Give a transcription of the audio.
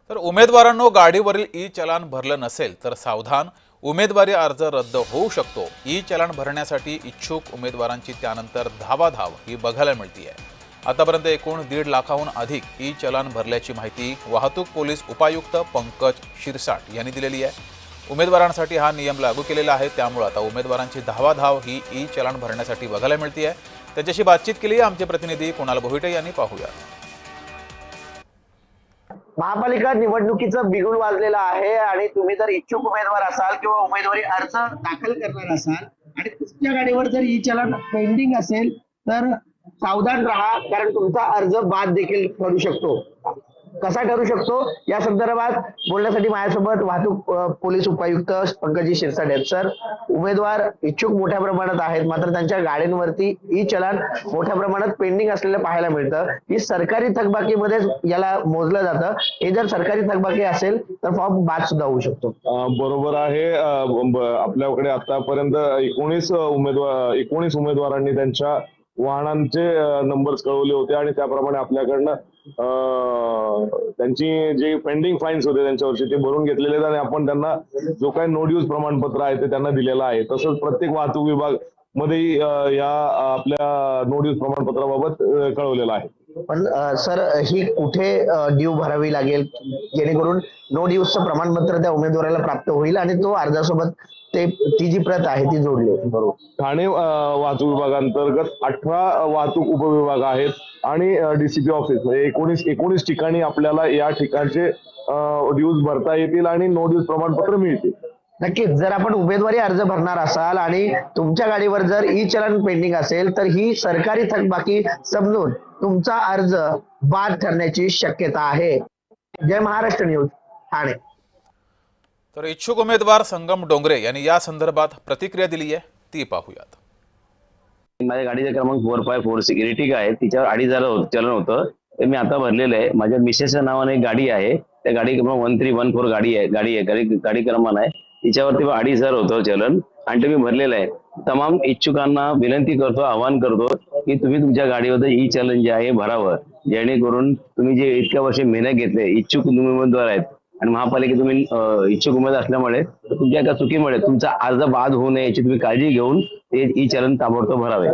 तर उमेदवारांनो, गाडीवरील ई चलान भरलं नसेल तर सावधान, उमेदवारी अर्ज रद्द होऊ शकतो। ई चलान भरण्यासाठी इच्छुक उमेदवारांची त्यानंतर धावाधाव ही बघायला मिळते आहे। आतापर्यंत एकूण 1.5 लाखाहून अधिक ई चलान भरल्याची माहिती वाहतूक पोलीस उपायुक्त पंकज शिरसाट यांनी दिलेली आहे। उमेदवारांसाठी हा नियम लागू केलेला आहे, त्यामुळे आता उमेदवारांची धावाधाव ही ई चलान भरण्यासाठी बघायला मिळते आहे। त्याच्याशी बातचीत केली आमचे प्रतिनिधी कुणाल भोईटे यांनी। पाहूया। महापालिका निवडणुकीचं बिगुल वाजलेलं आहे आणि तुम्ही जर इच्छुक उमेदवार असाल किंवा उमेदवारी अर्ज दाखल करणार असाल आणि तुमच्या गाडीवर जर ई चलन पेंडिंग असेल तर सावधान राहा, कारण तुमचा अर्ज बाद देखील ठरू शकतो। कसा ठरू शकतो या संदर्भात बोलण्यासाठी माझ्यासोबत वाहतूक पोलीस उपायुक्त पंकजी शिरसाट आहेत। सर, उमेदवार इच्छुक मोठ्या प्रमाणात आहेत, मात्र त्यांच्या गाड्यांवरती ई चलन मोठ्या प्रमाणात पेंडिंग असलेलं पाहायला मिळतं। ही सरकारी थकबाकीमध्ये याला मोजलं जातं। हे जर सरकारी थकबाकी असेल तर फॉर्म बाद सुद्धा होऊ शकतो। बरोबर आहे। आपल्याकडे आतापर्यंत 19 उमेदवारांनी त्यांच्या वाहनांचे नंबर्स कळवले होते आणि त्याप्रमाणे आपल्याकडनं त्यांची जे पेंडिंग फाईन्स होते त्यांच्यावरचे ते भरून घेतलेले आहेत आणि आपण त्यांना जो काही नो ड्यूज प्रमाणपत्र आहे ते त्यांना दिलेलं आहे। तसंच प्रत्येक वाहतूक विभाग मध्ये या आपल्या नो ड्यूज प्रमाणपत्राबाबत कळवलेलं आहे। पण सर, ही कुठे ड्यू भरावी लागेल जेणेकरून नो ड्यूजचं प्रमाणपत्र त्या उमेदवाराला प्राप्त होईल आणि तो अर्जासोबत ती जी प्रत आहे ती जोडली? बरोबर। ठाणे वाहतूक विभागांतर्गत 18 वाहतूक उपविभाग आहेत आणि डीसीपी ऑफिस म्हणजे 19 ठिकाणी आपल्याला या ठिकाणचे ड्यूज भरता येतील आणि नो ड्यूज प्रमाणपत्र मिळतील। नक्कीच, जर आपण उमेदवारी अर्ज भरणार असाल आणि तुमच्या गाडीवर जर ई चलन पेंडिंग असेल तर ही सरकारी थकबाकी समजून तुमचा अर्ज बाद ठरण्याची शक्यता आहे। जय महाराष्ट्र न्यूज, ठाणे। तर इच्छुक उमेदवार संगम डोंगरे यांनी या संदर्भात प्रतिक्रिया दिली आहे, ती पाहूयात। माझ्या गाडीचा क्रमांक 4546 इर्टिगा आहे, तिच्यावर 2,500 चलन होतं, ते मी आता भरलेलं आहे। माझ्या मिसेसच्या नावाने एक गाडी आहे, त्या गाडी क्रमांक 1314 गाडी क्रमांक आहे, तिच्यावरती 2,500 होतं चलन आणि ते मी भरलेलं आहे। तमाम इच्छुकांना विनंती करतो, आवाहन करतो की तुम्ही तुमच्या गाडीवर ई चलन जे आहे भरावं, जेणेकरून तुम्ही जे इतक्या वर्ष मेहनत घेतले, इच्छुक उमेदवार आहेत आणि महापालिकेत तुम्ही इच्छुक उमेदवार असल्यामुळे तुमच्या एका चुकीमुळे तुमचा अर्ज बाद होऊ नये याची तुम्ही काळजी घेऊन ते ई चलन ताबडतोब भरावे।